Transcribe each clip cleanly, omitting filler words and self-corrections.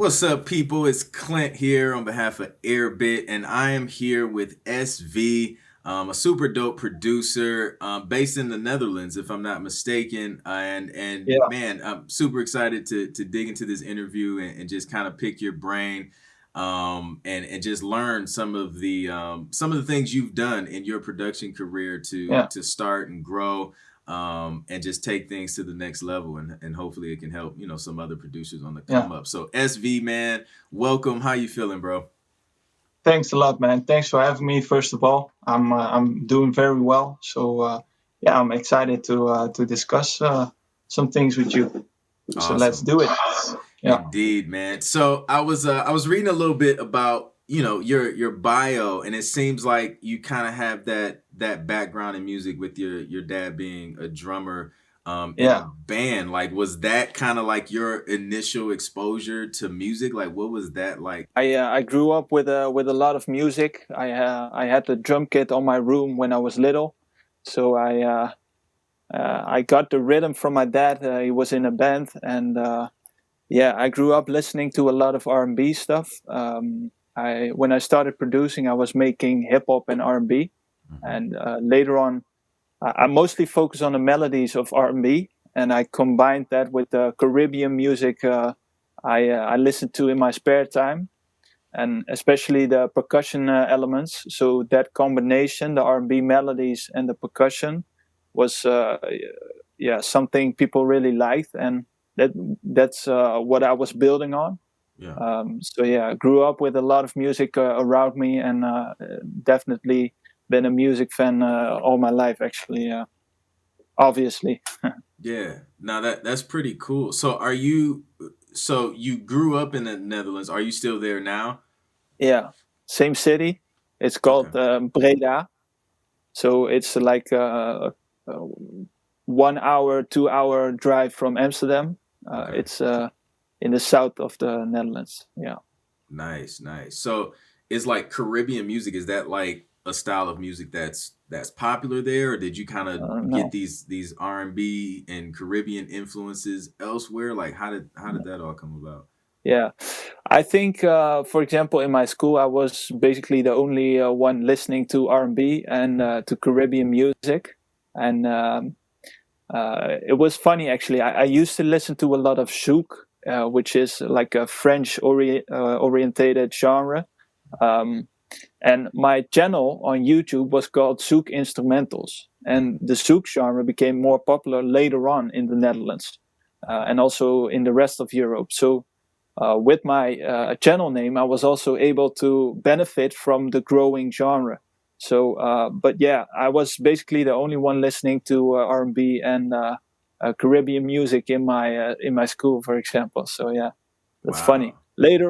What's up, people? It's Clint here on behalf of Airbit, and I am here with SV, a super dope producer based in the Netherlands, if I'm not mistaken. And Yeah, man, I'm super excited to dig into this interview and just kind of pick your brain and just learn some of the things you've done in your production career yeah, to start and grow and just take things to the next level, and hopefully it can help some other producers on the yeah. come up. So SV, man, welcome. How you feeling, bro? Thanks a lot, man. Thanks for having me. First of all, I'm doing very well. Yeah, I'm excited to discuss some things with you. So let's Awesome. do it. Yeah, Indeed, man. So I was reading a little bit about your bio, and it seems like you kind of have that background in music with your dad being a drummer in a yeah. band. Like, was that kind of like your initial exposure to music? Like, what was that like? I grew up with a lot of music. I had the drum kit on my room when I was little, so I got the rhythm from my dad. He was in a band, and yeah, I grew up listening to a lot of R&B stuff. I when I started producing, I was making hip hop and R&B, Mhm. and later on, I mostly focus on the melodies of R&B, and I combined that with the Caribbean music I listen to in my spare time, and especially the percussion elements. So that combination, the R&B melodies and the percussion, was yeah, something people really liked, and that that's what I was building on. Yeah. So yeah, I grew up with a lot of music around me, and definitely been a music fan all my life. Actually, obviously, Yeah. Now that's pretty cool. So you grew up in the Netherlands. Are you still there now? yeah, same city. It's Okay. called Breda. So it's like a 1 hour, 2 hour drive from Amsterdam. Okay. It's in the south of the Netherlands. Yeah. Nice, nice. So is like Caribbean music, is that like a style of music that's popular there, or did you kind of get No. these R&B and Caribbean influences elsewhere? Like how did that all come about? Yeah, I think, for example, in my school, I was basically the only one listening to R&B and to Caribbean music, and it was funny actually. I used to listen to a lot of zouk, which is like a French orientated genre. Um, and my channel on YouTube was called Zouk Instrumentals. And the Zouk genre became more popular later on in the Netherlands Okay. and also in the rest of Europe. So with my channel name, I was also able to benefit from the growing genre. So, but yeah, I was basically the only one listening to R&B and Caribbean music in my school, for example. So yeah, that's funny. Wow.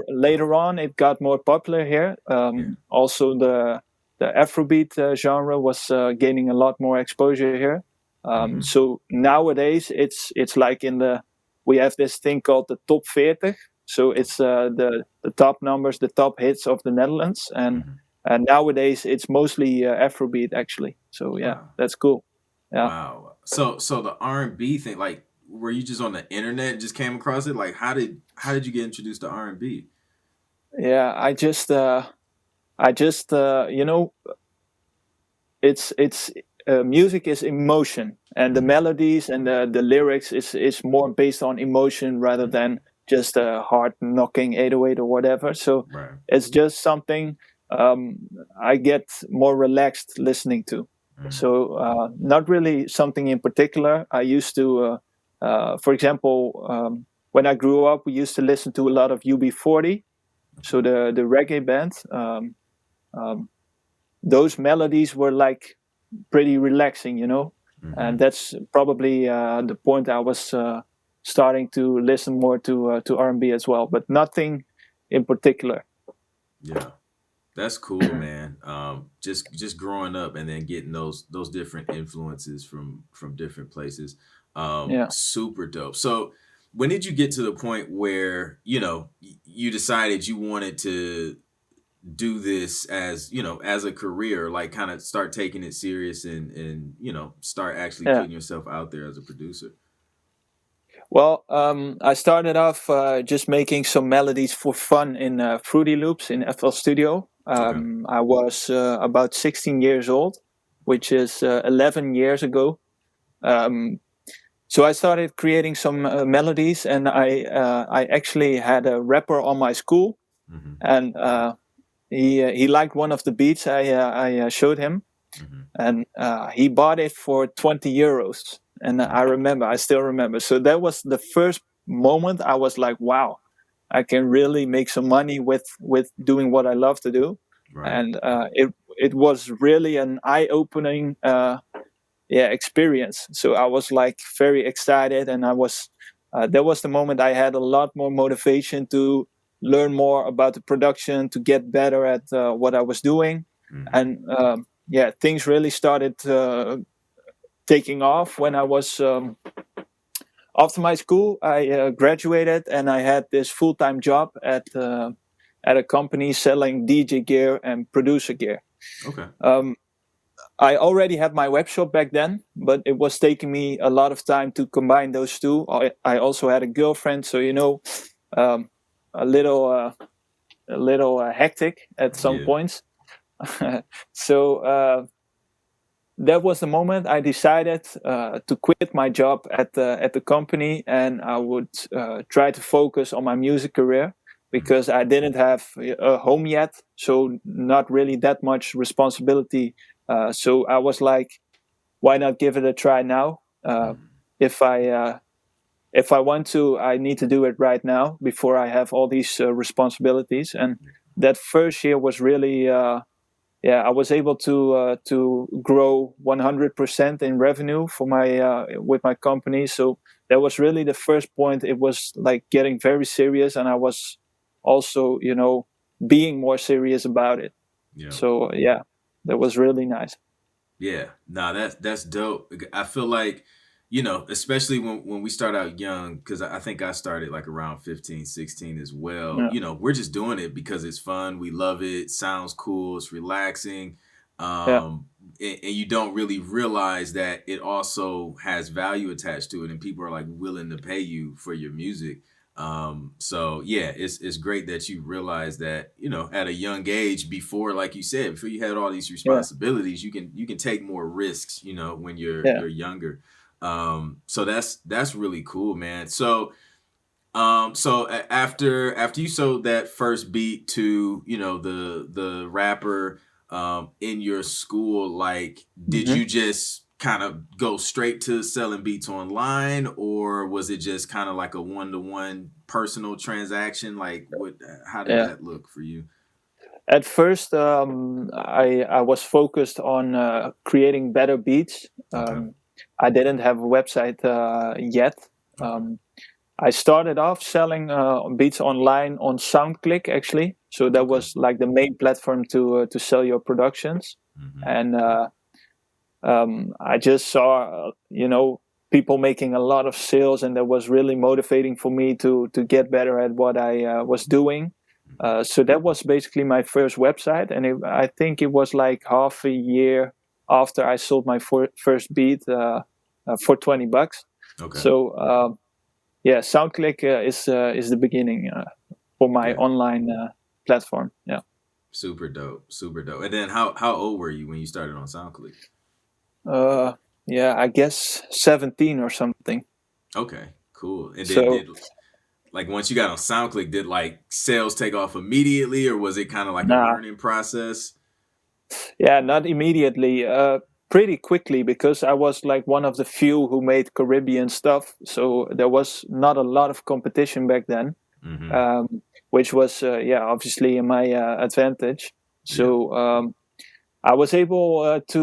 Later on, it got more popular here. Yeah. Also, the Afrobeat genre was gaining a lot more exposure here. Hmm. So nowadays, it's like in the we have this thing called the top 40. So it's the top numbers, the top hits of the Netherlands, Hmm. and nowadays it's mostly Afrobeat actually. So yeah, Wow. that's cool. Yeah. Wow. So the R&B thing, like, were you just on the internet and just came across it? Like, how did you get introduced to R&B? Yeah, I just it's music is emotion, and the Hmm. melodies and the lyrics is more based on emotion rather Hmm. than just a hard knocking 808 or whatever. So Right. it's just something um, I get more relaxed listening to. Hmm. So not really something in particular. I used to, for example, when I grew up, we used to listen to a lot of UB40, so Okay. the reggae band. Um, those melodies were like pretty relaxing, and Hmm. that's probably the point I was starting to listen more to R&B as well, but nothing in particular. Yeah. That's cool, man. Just growing up and then getting those different influences from different places. Yeah. Super dope. So, when did you get to the point where you decided you wanted to do this as as a career, like kind of start taking it serious and start actually Yeah. putting yourself out there as a producer? Well, I started off just making some melodies for fun in Fruity Loops in FL Studio. Okay. I was about 16 years old, which is 11 years ago. Um, so I started creating some melodies, and I actually had a rapper on my school, Mm-hmm. and he liked one of the beats I showed him, Mm-hmm. and he bought it for 20 euros. And I still remember. So that was the first moment I was like, wow, I can really make some money with doing what I love to do. Right. And it was really an eye opening experience. So I was like very excited, and I was that was the moment I had a lot more motivation to learn more about the production, to get better at what I was doing. Mm-hmm. And things really started taking off when I was after my school. I graduated, and I had this full-time job at a company selling DJ gear and producer gear. Okay. um, I already had my web shop back then, but it was taking me a lot of time to combine those two. I also had a girlfriend, so um, a little hectic at some Yeah. points. So that was the moment I decided to quit my job at the company, and I would try to focus on my music career, Mm-hmm. because I didn't have a home yet, so not really that much responsibility. So I was like, why not give it a try now? Mm-hmm. If I want to, I need to do it right now before I have all these responsibilities. And that first year was really I was able to grow 100% in revenue for my with my company. So that was really the first point. It was like getting very serious, and I was also being more serious about it. Yeah. So that was really nice. Yeah, nah, that's dope. I feel like, especially when we start out young, because I think I started like around 15, 16 as well. Yeah, We're just doing it because it's fun. We love it. Sounds cool. It's relaxing. yeah, And you don't really realize that it also has value attached to it, and people are like willing to pay you for your music. So yeah, it's great that you realize that, at a young age, before, like you said, before you had all these yeah, responsibilities, you can take more risks, when you're yeah. you're younger. So that's really cool, man. So after you sold that first beat to, the rapper in your school, like, did Mhm. you just kind of go straight to selling beats online, or was it just kind of like a one-to-one personal transaction? Like, how did Yeah. that look for you? At first, I was focused on creating better beats. Okay. I didn't have a website yet. Okay. Um, I started off selling beats online on SoundClick, actually. So that Okay. was like the main platform to sell your productions. Hmm. And I just saw, people making a lot of sales, and that was really motivating for me to get better at what I was doing. So that was basically my first website, and I think it was like half a year after I sold my first beat for $20. Okay. So SoundClick is the beginning for my Yeah. online platform. Yeah. Super dope. Super dope. And then how old were you when you started on SoundClick? Uh, I guess 17 or something. Okay, cool. And then So did like once you got on SoundClick, did like sales take off immediately, or was it kind of like a nah, learning process? not immediately. Pretty quickly, because I was like one of the few who made Caribbean stuff. So there was not a lot of competition back then, Mm-hmm. which was obviously in my advantage. Yeah. So I was able to.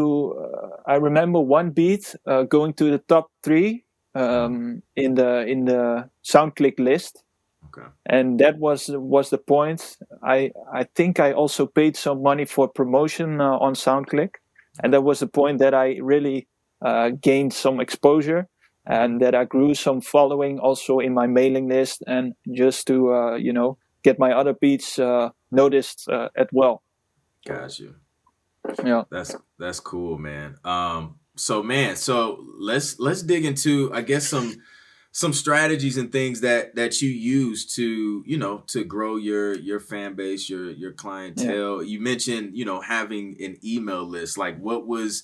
I remember one beat going to the top three Mm-hmm. in the SoundClick list, Okay. and that was the point. I think I also paid some money for promotion on SoundClick, and that was the point that I really gained some exposure, Mm-hmm. and that I grew some following also in my mailing list, and just to get my other beats noticed as well. Gotcha. Yeah. That's cool, man. So let's dig into, I guess, some strategies and things that you use to, to grow your fan base, your Yeah, clientele. You mentioned, having an email list. Like, what was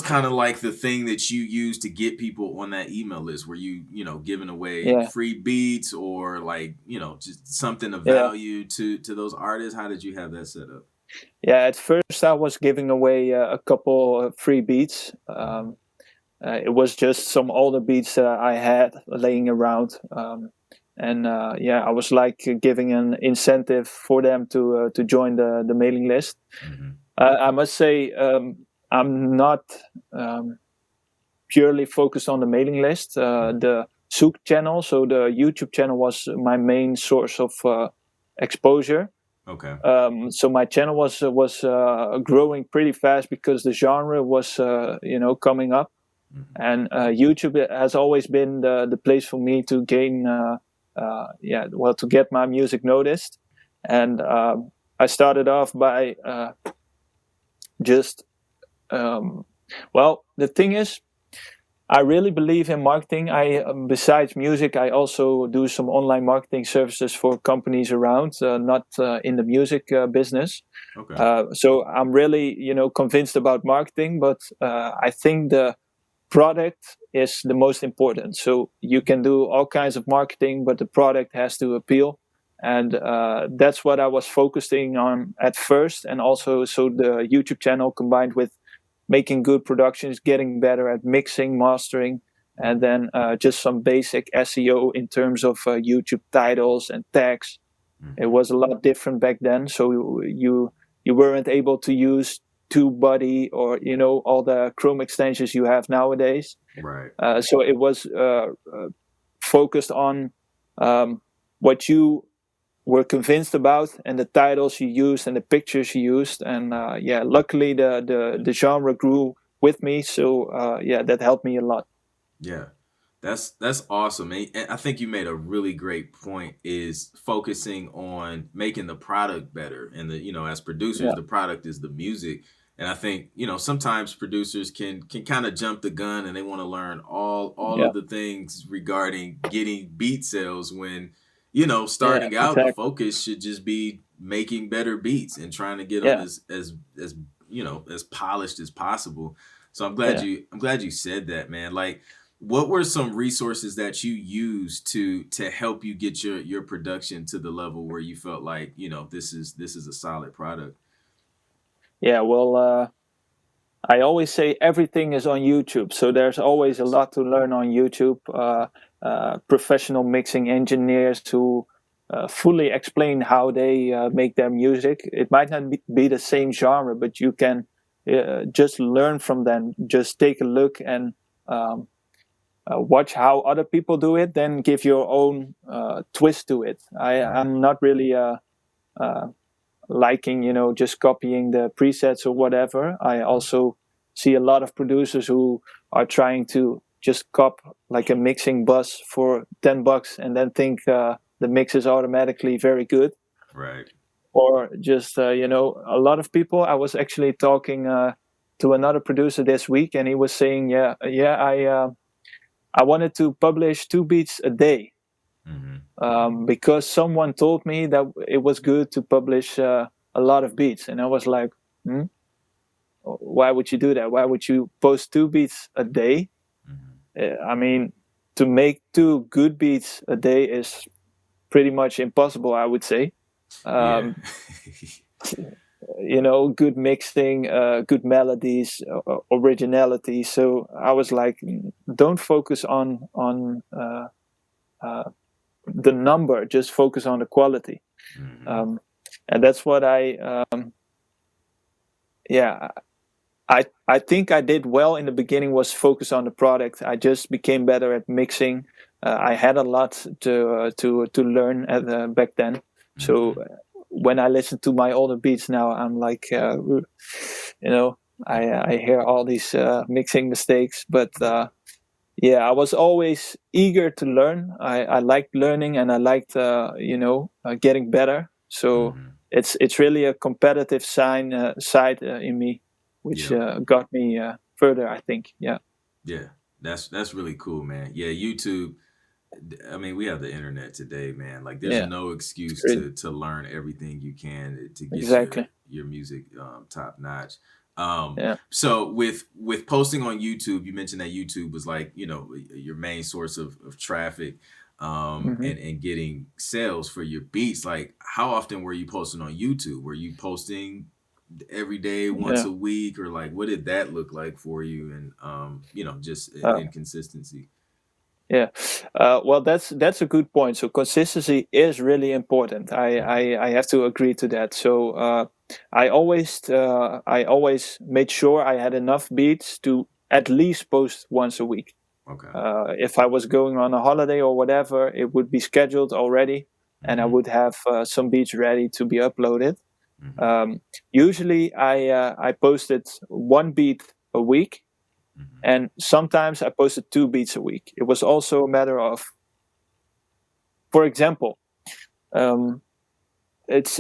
kind of like the thing that you used to get people on that email list? Were you, giving away yeah, free beats, or like, just something of yeah, value to those artists? How did you have that set up? yeah. At first, I was giving away a couple free beats. It was just some older beats that I had laying around, and yeah, I was like giving an incentive for them to join the mailing list. Mm-hmm. I must say, I'm not um, purely focused on the mailing list. The Zook channel, so the YouTube channel, was my main source of exposure. Okay. So my channel was growing pretty fast because the genre was coming up, Mm-hmm. and YouTube has always been the place for me to gain to get my music noticed. And I started off by just the thing is, I really believe in marketing. I Besides music, I also do some online marketing services for companies around, not in the music business. Okay. So I'm really, convinced about marketing, but I think the product is the most important. So you can do all kinds of marketing, but the product has to appeal. And that's what I was focusing on at first. And also, so the YouTube channel combined with making good productions, getting better at mixing, mastering, and then just some basic SEO in terms of YouTube titles and tags. It Mm-hmm. was a lot different back then, so you weren't able to use TubeBuddy or all the Chrome extensions you have nowadays. Right. So it was focused on what you were convinced about and the titles you used and the pictures you used. And yeah, luckily the genre grew with me, so yeah, that helped me a lot. Yeah. That's awesome. And I think you made a really great point, is focusing on making the product better. And as producers, Yeah, the product is the music. And I think, sometimes producers can kind of jump the gun, and they want to learn all yeah, of the things regarding getting beat sales, when, yeah, starting out, the exactly. focus should just be making better beats and trying to get them Yeah, as polished as possible. So yeah. I'm glad you said that, man. Like, what were some resources that you used to help you get your production to the level where you felt like, this is a solid product? Yeah, well, I always say everything is on YouTube, so there's always a lot to learn on YouTube. Professional mixing engineers who fully explain how they make their music. It might not be the same genre, but you can just learn from them. Just take a look and um, watch how other people do it, then give your own twist to it. Right. I'm not really uh, liking, just copying the presets or whatever. I also see a lot of producers who are trying to just cop like a mixing bus for $10 and then think the mix is automatically very good. Right. Or just a lot of people. I was actually talking to another producer this week, and he was saying, yeah, I wanted to publish 2 beats a day, Mm-hmm. because someone told me that it was good to publish a lot of beats. And I was like, hmm? Why would you do that? Why would you post 2 beats a day? Mm-hmm. I mean, to make 2 good beats a day is pretty much impossible, I would say. Yeah. Um, good mixing, good melodies, originality. So I was like, don't focus on uh, the number, just focus on the quality. Mm-hmm. Um, and that's what yeah, I think I did well in the beginning, was focus on the product. I just became better at mixing. I had a lot to learn back then. So Mm-hmm. when I listen to my older beats now, I'm like, I hear all these mixing mistakes, but Right. yeah, I was always eager to learn. I liked learning, and I liked getting better. So Mm-hmm. it's really a competitive side in me, which Yep. got me further, I think. Yeah, Yeah. That's really cool, man. Yeah, YouTube. I mean, we have the internet today, man. Like, there's Yeah, no it's excuse great. to learn everything you can to get Exactly. your music top notch. Yeah. So with posting on YouTube, you mentioned that YouTube was like, you know, your main source of traffic, Hmm. and getting sales for your beats. Like, how often were you posting on YouTube? Were you posting every day, once Yeah. a week, or like what did that look like for you? And you know, just Uh, inconsistency. Yeah, well, that's a good point. So consistency is really important. Mhm. I have to agree to that. So I always made sure I had enough beats to at least post once a week. Okay. If I was going on a holiday or whatever, it would be scheduled already, and I Mm-hmm. would have some beats ready to be uploaded. Mm-hmm. Um, Usually, I posted one beat a week, Mm-hmm. and sometimes I posted two beats a week. It was also a matter of, for example, um, it's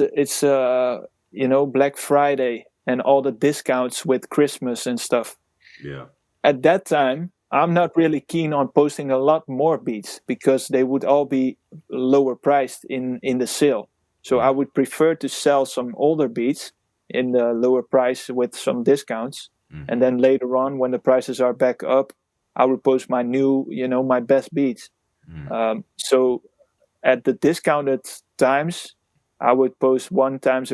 Black Friday and all the discounts with Christmas and stuff. Yeah. At that time, I'm not really keen on posting a lot more beats because they would all be lower priced in the sale. So I Mm-hmm. would prefer to sell some older beats in the lower price with some discounts, and Mm-hmm. then later on, when the prices are back up, I would post my new, my best beats. So at the discounted times, I would post one time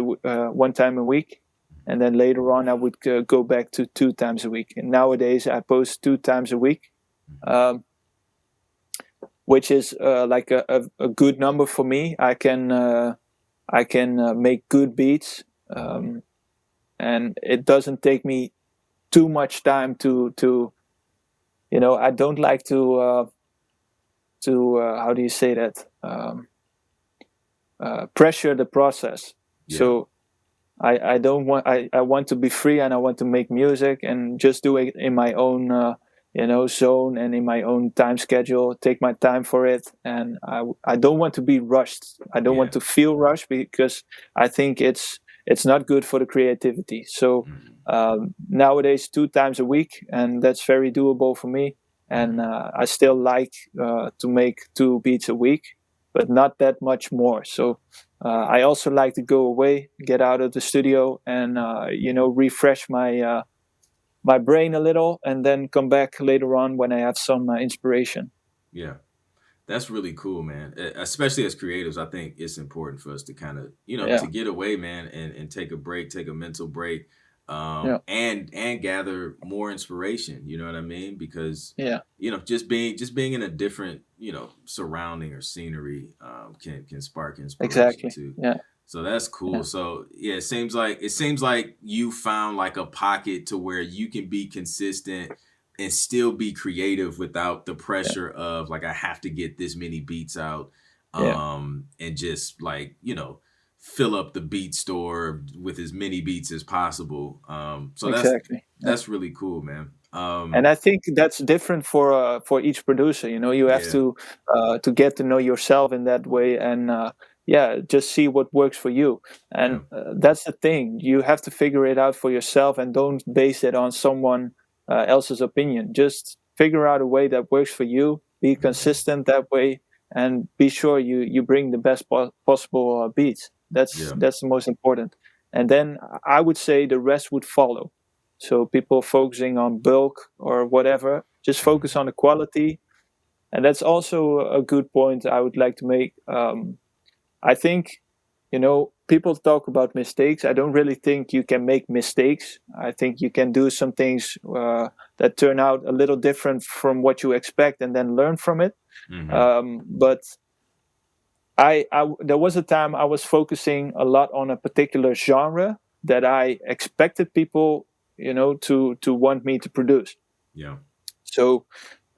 a week, and then later on I would go back to two times a week. And nowadays I post two times a week, Mm-hmm. um, which is like a good number for me. I can make good beats, Mm-hmm. and it doesn't take me too much time to I don't like to how do you say that, pressure the process. Yeah. So I don't want I want to be free, and I want to make music and just do it in my own zone and in my own time schedule. Take my time for it, and I don't want to be rushed. I don't want Yeah. to feel rushed because I think it's not good for the creativity. So Mm-hmm. nowadays, two times a week, and that's very doable for me. And Mm-hmm. I still like to make two beats a week, but not that much more. So I also like to go away, get out of the studio, and refresh my brain a little, and then come back later on when I have some inspiration. Yeah. That's really cool, man. Especially as creatives, I think it's important for us to kind of, you know, to Yeah, get away, man, and take a break, take a mental break, yeah, and gather more inspiration. You know what I mean? Because yeah. you know, just being in a different, you know, surrounding or scenery, can spark inspiration Exactly. too. Yeah, So that's cool. yeah, So yeah, it seems like you found like a pocket to where you can be consistent and still be creative without the yeah, pressure of like I have to get this many beats out, yeah. and just like, you know, fill up the beat store with as many beats as possible. So Exactly. Yeah. that's really cool, man. And I think that's different for each producer. You have Yeah. to get to know yourself in that way, and yeah, just see what works for you. Yeah. And that's the thing. You have to figure it out for yourself, and don't base it on someone else's opinion. Just figure out a way that works for you. Be Mhm. consistent that way, and be sure you bring the best possible beats. That's Yeah. that's the most important. And then I would say the rest would follow. So people focusing on bulk or whatever, just focus Mhm. on the quality. And that's also a good point I would like to make. I think, people talk about mistakes. I don't really think you can make mistakes. I think you can do some things that turn out a little different from what you expect, and then learn from it. Mhm. But there was a time I was focusing a lot on a particular genre that I expected people, to want me to produce. Yeah. So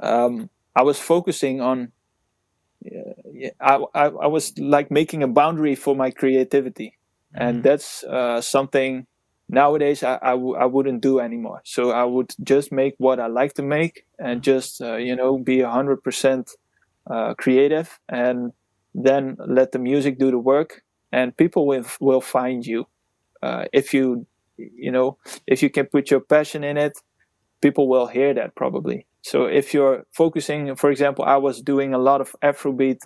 I was focusing on, yeah, I was like making a boundary for my creativity, and Mhm. that's something nowadays I wouldn't do anymore. So I would just make what I like to make, and Mhm. just be 100% creative, and then let the music do the work, and people will find you. If you you know if you can put your passion in it, people will hear that probably. So if you're focusing, for example, I was doing a lot of Afrobeat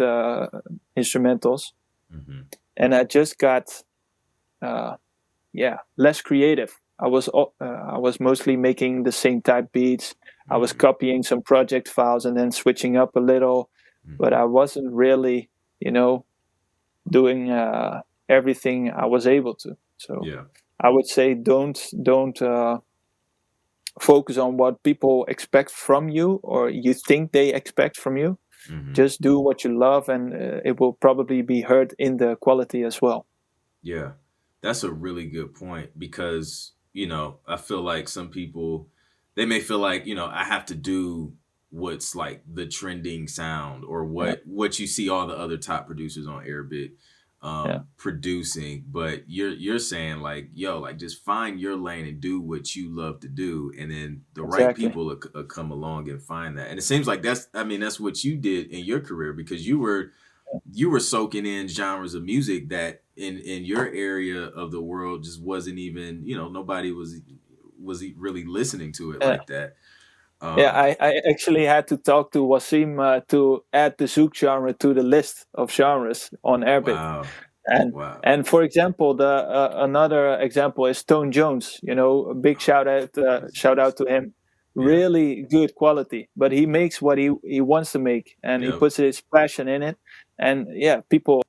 instrumentals, Hmm. and I just got less creative. I was mostly making the same type beats. I was Hmm. copying some project files and then switching up a little, but Hmm. I wasn't really, doing everything I was able to. So Yeah. I would say don't focus on what people expect from you or you think they expect from you. Hmm. Just do what you love, and it will probably be heard in the quality as well. Yeah, that's a really good point because, I feel like some people, they may feel like, I have to do what's like the trending sound or Yeah, what you see all the other top producers on Airbit yeah, producing, but you're saying like, yo, like just find your lane and do what you love to do, and then the right exactly. people will come along and find that. And it seems like that's what you did in your career because you were soaking in genres of music that in your area of the world just wasn't even, nobody was really listening to it Yeah. like that. Yeah, um I actually had to talk to Wasim to add the Zouk genre to the list of genres on Airbit. wow. And Wow. and for example, the another example is Stone Jones. A big Oh, he's a shout out beast. to him. Yeah. Really good quality, but he Yep. makes what he wants to make, and he Yep. puts his passion in it. And yeah, people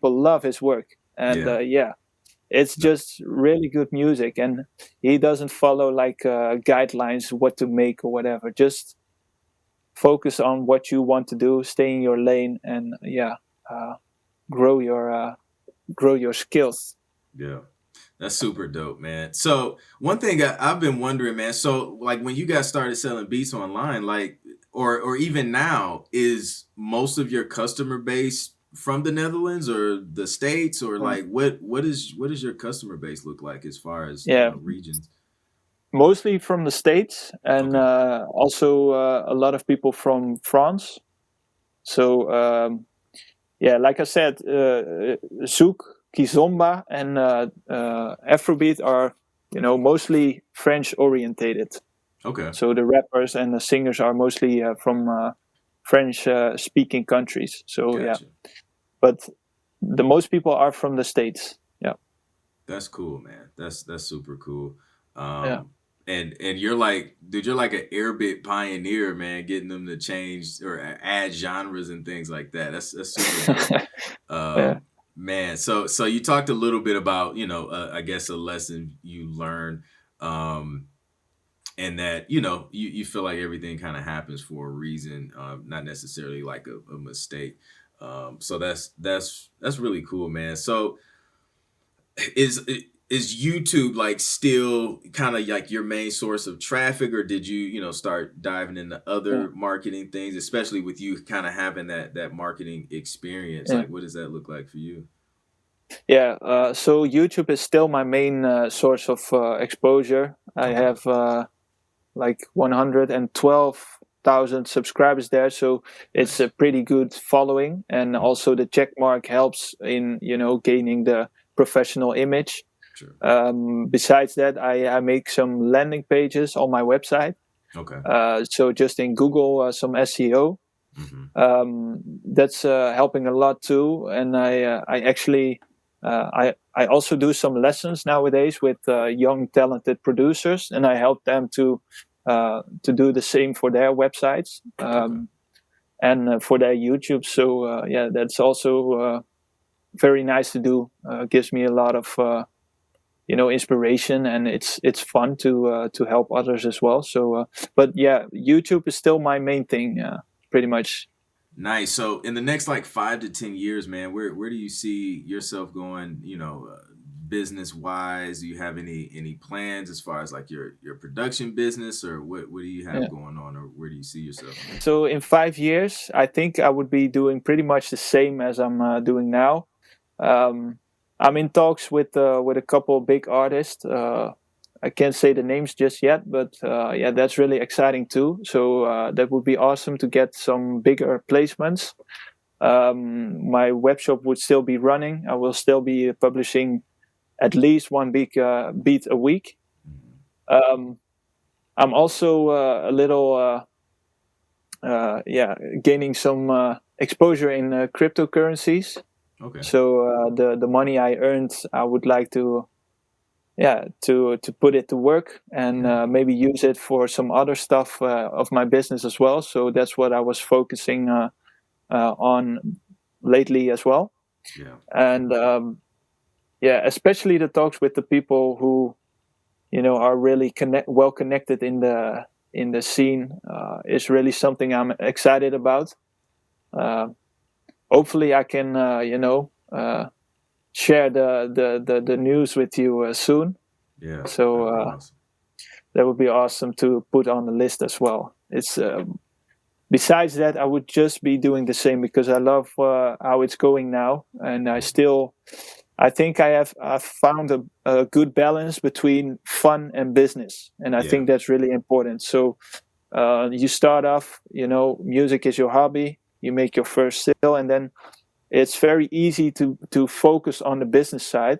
love his work. And Yeah. it's No. just really good music, and he doesn't follow like guidelines what to make or whatever. Just focus on what you want to do, stay in your lane, and uh, grow your grow your skills. Yeah. That's super dope, man. So one thing I've been wondering, man. So like when you guys started selling beats online, like or even now, is most of your customer base from the Netherlands or the States, or Uh, like what does your customer base look like as far as yeah, regions? mostly from the States, and Okay. also a lot of people from France. So like I said, Zouk, Kizomba, and Afrobeat are mostly French orientated. Okay. So the rappers and the singers are mostly from French speaking countries. So yeah, Gotcha. but the most people are from the States. Yeah, That's cool, man. That's super cool. yeah. And you're like, dude, you're like an Airbit pioneer, man, getting them to change or add genres and things like that. That's super dope. Yeah, Man, so you talked a little bit about, I guess a lesson you learned, um, and that you feel like everything kind of happens for a reason, not necessarily like a mistake. So that's really cool, man. So is YouTube like still kind of like your main source of traffic, or did you start diving into yeah, other marketing things, especially with you kind of having that marketing experience? yeah. Like, what does that look like for you? Yeah, so YouTube is still my main source of exposure. I Okay, have like 112,000 subscribers there, so it's a nice. pretty good following. And Mhm. also, the check mark helps in gaining the professional image. Sure. Besides that, I make some landing pages on my website. Okay. So just in Google, some SEO. Hmm. That's helping a lot too. And I actually I also do some lessons nowadays with young talented producers, and I help them to do the same for their websites, Okay. and for their YouTube. So that's also very nice to do. Gives me a lot of inspiration, and it's fun to help others as well. So but yeah, YouTube is still my main thing, pretty much. Nice. So in the next like 5 to 10 years, man, where do you see yourself going? Business wise, do you have any plans as far as like your production business, or what do you have Yeah. going on, or where do you see yourself in that? So in 5 years, I think I would be doing pretty much the same as I'm doing now. Um, I'm in talks with a couple of big artists. I can't say the names just yet, but yeah, that's really exciting too. So that would be awesome to get some bigger placements. My web shop would still be running. I will still be publishing at least one big beat a week. Mhm. Um, I'm also a little yeah, gaining some exposure in cryptocurrencies. Okay. So the money I earned, I would like to, yeah, to put it to work and Yeah. maybe use it for some other stuff of my business as well. So that's what I was focusing on lately as well. Yeah. And yeah, especially the talks with the people who, are really well connected in the scene is really something I'm excited about. Uh, Hopefully, I can share the news with you soon. Yeah. So That'd be awesome. that would be awesome to put on the list as well. It's besides that, I would just be doing the same because I love how it's going now, and I think I've found a good balance between fun and business, and I Yeah. think that's really important. So you start off, music is your hobby. You make your first sale, and then it's very easy to focus on the business side.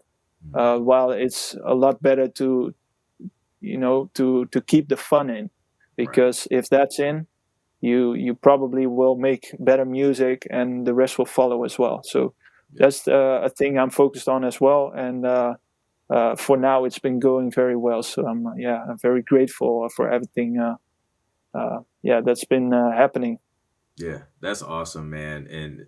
Mhm. While it's a lot better to keep the fun in, Right. because if that's in, you probably will make better music, and the rest will follow as well. So Yeah. that's a thing I'm focused on as well, and for now it's been going very well. So I'm very grateful for everything. Yeah, that's been happening. Yeah. That's awesome, man. And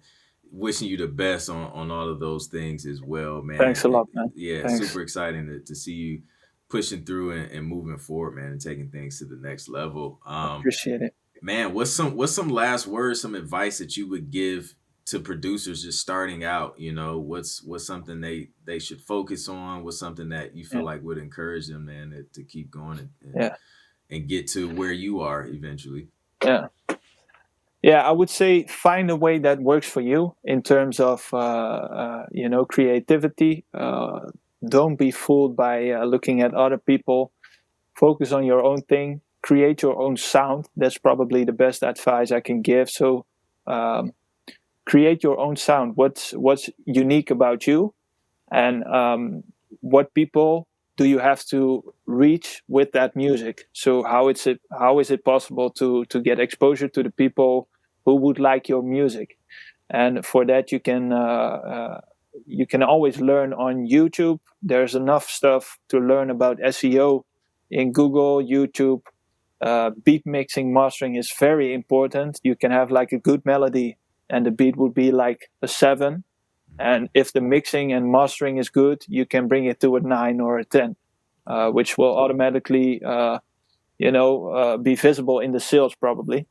wishing you the best on all of those things as well, Thanks man. a lot, man. Yeah, Thanks. super exciting to see you pushing through and moving forward, man, and taking things to the next level. Appreciate it. Man, what's some last words, some advice that you would give to producers just starting out? What's something they should focus on? What's something that you feel Yeah, like would encourage them, man, to keep going yeah, and get to where you are eventually? yeah. Yeah, I would say find a way that works for you in terms of creativity. Don't be fooled by looking at other people. Focus on your own thing. Create your own sound. That's probably the best advice I can give. So um, create your own sound. What's unique about you, and what people do you have to reach with that music? So how is it possible to get exposure to the people who would like your music? And for that you can always learn on YouTube. There's enough stuff to learn about SEO in Google, YouTube. Beat mixing, mastering is very important. You can have like a good melody and the beat would be like a 7, and if the mixing and mastering is good, you can bring it to a 9 or a 10, Yeah. which will automatically, be visible in the sales probably.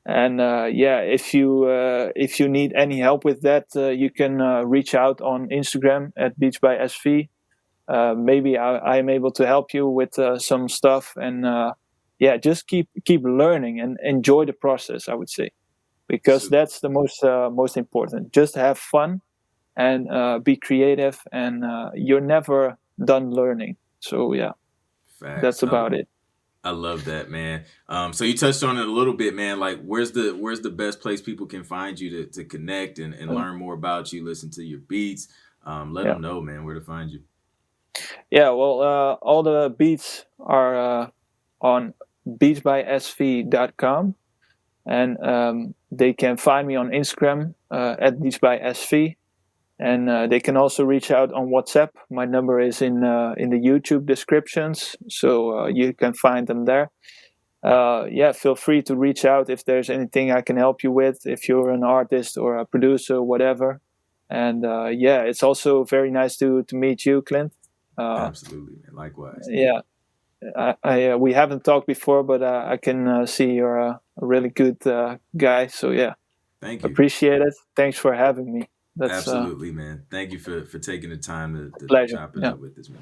And yeah, if you need any help with that, you can reach out on Instagram at BeatsbySV. Maybe I am able to help you with some stuff, and yeah, just keep learning and enjoy the process. I would say, because Super that's the most important. Just have fun and be creative, and you're never done learning. So yeah, facts. that's about it. I love that, man. So you touched on it a little bit, man. Like, where's the best place people can find you to connect and Uh, learn more about you, listen to your beats. Let yeah, them know, man, where to find you. yeah. Well, all the beats are on beatsbysv.com, and they can find me on Instagram at beatsbysv, and they can also reach out on WhatsApp. My number is in the YouTube descriptions, so you can find them there. Yeah, feel free to reach out if there's anything I can help you with, if you're an artist or a producer, whatever. And yeah, it's also very nice to meet you, Clint. Uh, Absolutely, man. Likewise. yeah, we haven't talked before, but I can see you're a really good guy. So yeah, Thank you. appreciate it. Thanks for having me. That's a Absolutely, man. Thank you for taking the time to pleasure. chop it Yeah. up with us, man.